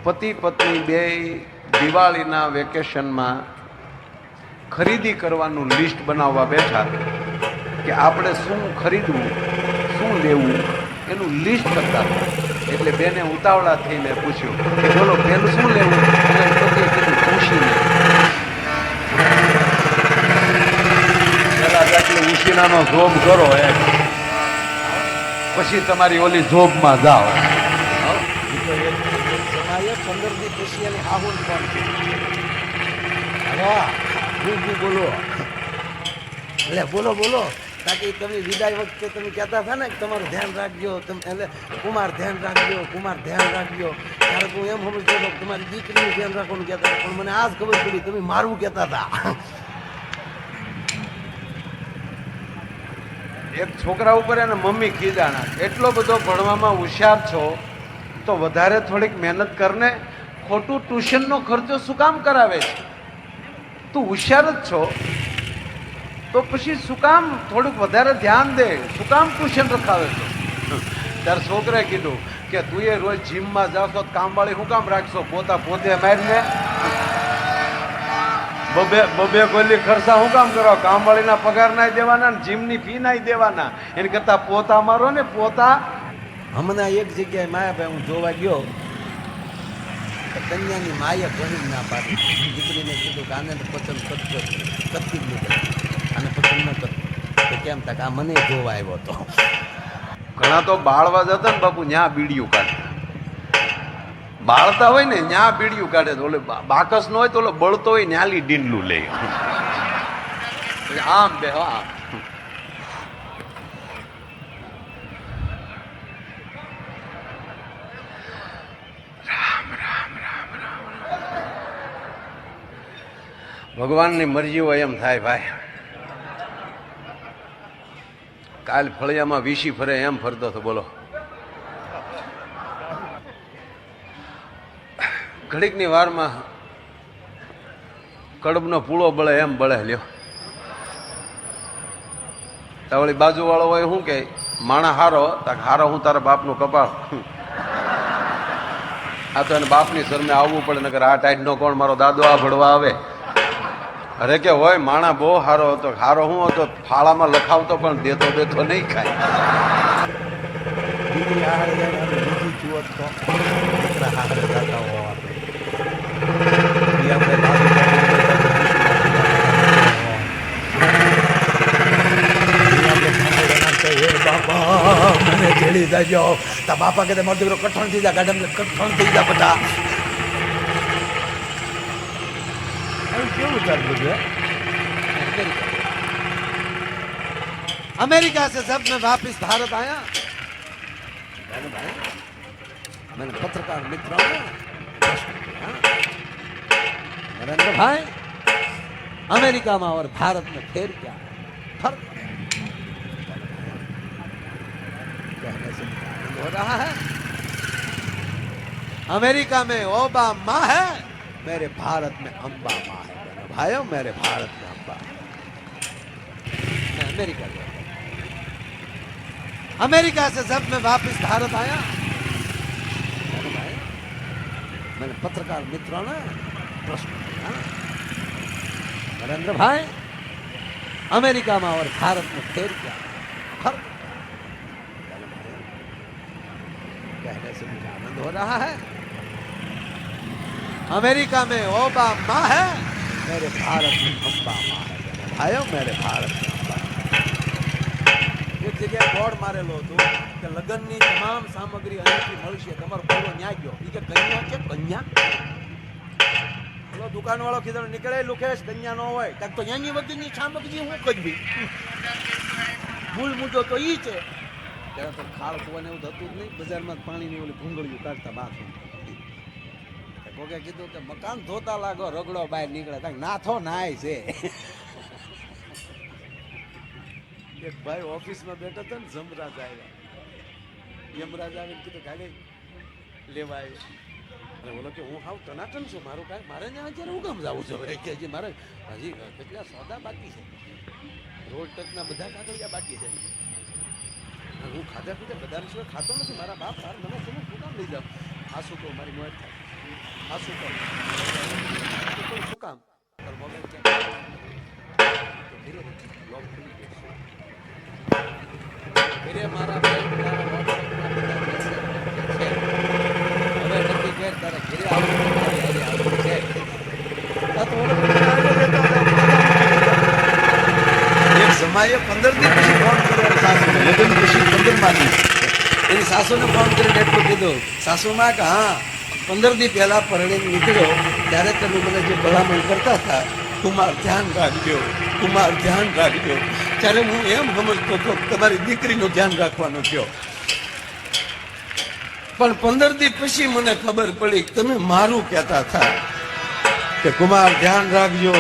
પતિ પત્ની બે દિવાળીના વેકેશનમાં ખરીદી કરવાનું લિસ્ટ બનાવવા બેઠા કે આપણે શું ખરીદવું શું લેવું એનું લિસ્ટ કરતા હતા. એટલે બેને ઉતાવળા થઈને પૂછ્યું કે બોલો પેલું શું લેવું? એટલે પતિએ કીધું ઉશીને. પેલા એટલે ઉશીનાનો જોબ કરો એમ, પછી તમારી ઓલી જોબમાં જાઓ. પંદરથી ખુશી અને આહુન પણ બોલો એટલે બોલો તાકી તમે વિદાય વખતે તમે કહેતા હતા ને કે તમારું ધ્યાન રાખજો, તમે એટલે કુમાર ધ્યાન રાખજો ત્યારે હું એમ સમજતો હતો કે તમારી દીકરીનું ધ્યાન રાખવાનું કહેતા હતા, પણ મને આજ ખબર પડી તમે મારવું કહેતા હતા. એક છોકરા ઉપર એને મમ્મી કીધાના, એટલો બધો ભણવામાં હોશિયાર છો તો વધારે થોડીક મહેનત કરને, ખોટું ટ્યુશનનો ખર્ચો શું કામ કરાવે છે? તું હોશિયાર જ છો તો પછી શું કામ થોડુંક વધારે ધ્યાન દે, શું કામ ટ્યુશન રખાવે છો? ત્યારે છોકરાએ કીધું કે તું એ રોજ જીમમાં જાશો તો કામવાળી શું કામ રાખશો? પોતે મારીને બબે ગોલી ખર્ચા શું કામ કરો? કામવાળીના પગાર નાય દેવાના ને જીમની ફી નાય દેવાના, એની કરતા પોતા મારો ને પોતા. હમણાં એક જગ્યાએ માયાભાઈ હું જોવા ગયો, કન્યાની માએ ઘણી ના પાડી, દીકરીને કીધું કે આને પસંદ કરતી જ નહીં, આને પસંદ ન કરતી તો કેમ થાય? આ મને જોવા આવ્યો હતો. ઘણા તો બાળવા જતા ને બાપુ ન્યા બીડીયું કાઢે, બાળતા હોય ને ન્યા બીડીયું કાઢે, તો ઓલે બાકસ ન હોય તો ઓલો બળતો હોય ન્યાલી ડીંડલું લે. આમ બે હા ભગવાનની મરજી હોય એમ થાય ભાઈ. કાલ ફળિયામાં વીસી ફરે એમ ફરતો હતો, બોલો. ઘડીકની વારમાં કડબનો પૂળો બળે એમ બળે લ્યો. તાવળી બાજુવાળો હોય શું કે માણા હારો, હારો હું તારા બાપનું કપાળ. આ તો એને બાપની શરમે આવવું પડે, નકર આ ટાઈટનો કોણ મારો દાદો આ ભળવા આવે? અરે કે હોય માણા બહુ સારો હતો, સારો હું હતો ફાળામાં લખાવતો પણ દેતો બેતો નહીં ખાય. મને જેડી દેજો. તા બાપા કે મારો દીકરો કઠણ થઈ જા, ગાર્ડન કઠણ થઈ જા બધા. अमेरिका से जब मैं वापिस भारत आया, मैंने पत्रकार मित्रों ने नरेंद्र भाई अमेरिका में और भारत में फिर क्या फर्क कहने से हो रहा है? अमेरिका में ओबामा है, मेरे भारत में अम्बा माँ है. भाइयों मेरे भारत में अम्बा, मैं अमेरिका गया, अमेरिका से जब मैं वापस भारत आया, मैंने पत्रकार मित्रों ने प्रश्न किया, नरेंद्र भाई अमेरिका में और भारत में फिर क्या फर्क? कहने से मुझे आनंद हो रहा है. अमेरिका में ओबामा है, मेरे भारत में अम्बा माँ है. भाइयों मेरे भारत में अम्बा. एक जगह बोर्ड मारेलो હતો કે લગ્નની તમામ સામગ્રી અહીંથી મળશે, તમારો પૂરો ન્યાય ગયો. એ કે કન્યા છે કન્યા? પેલો દુકાનવાળો કીધો નીકળે લુકેશ કન્યા ન હોય, કાંક તો એની વગરની સામગ્રી હું કરવી? મૂળ મુદ્દો તો એ છે. ત્યારે તો ખાળ કુવાને એવું થતું જ નહીં, બજારમાં પાણીની ઓલી ભૂંગળીઓ કાઢતા બાથરૂમ. કોકે કીધું કે મકાન ધોતા લાગો, રગડો બહાર નીકળે, કાંઈક નાથો નાય છે. એક ભાઈ ઓફિસમાં બેઠા હતા ને, જમરાજ આવ્યા. યમરાજ આવીને કીધું ગાડી લેવા આવ્યો. અને બોલો કે હું હાવ ટનાટન છું, મારું કાંઈ મારે ને અત્યારે હું કામ જવું છું? કે હજી મારે હજી કેટલા સોદા બાકી છે, રોડ ટચના બધા કાગળિયા બાકી છે. હું ખાધા પીધા બધાની સિવાય ખાતો નથી. મારા બાપ તાર મને શું કામ લઈ જાવ? આ શું કહું, મારી મોજ થાય. આ શું કામ શું કામ તારો મોબાઈલ ક્યાં તો ધીરે લોક ખુલી ગયો ધીરે મારા ભાઈ મારા WhatsApp માં બધા message છે હવે નક્કી કર તારા ઘરે આવવું મારી હારે આવવું છે આ તો ઓલો એક સમયે 15 દી પછી ફોન કર્યો સાસુને લગ્ન પછી 15 દી એની સાસુને ફોન કરીને એટલું કીધું સાસુમાં કે હા 15 દી પહેલા પરણીને નીકળ્યો ત્યારે તમે મને જે ભલામણ કરતા હતા કુમાર ધ્યાન રાખજો કુમાર ધ્યાન રાખજો ત્યારે હું એમ સમજતો હતો કે તમારી દીકરીનું ધ્યાન રાખવાનું થયો પણ 15 દી પછી મને ખબર પડી કે તમે મારું કહેતા હતા કે કુમાર ધ્યાન રાખજો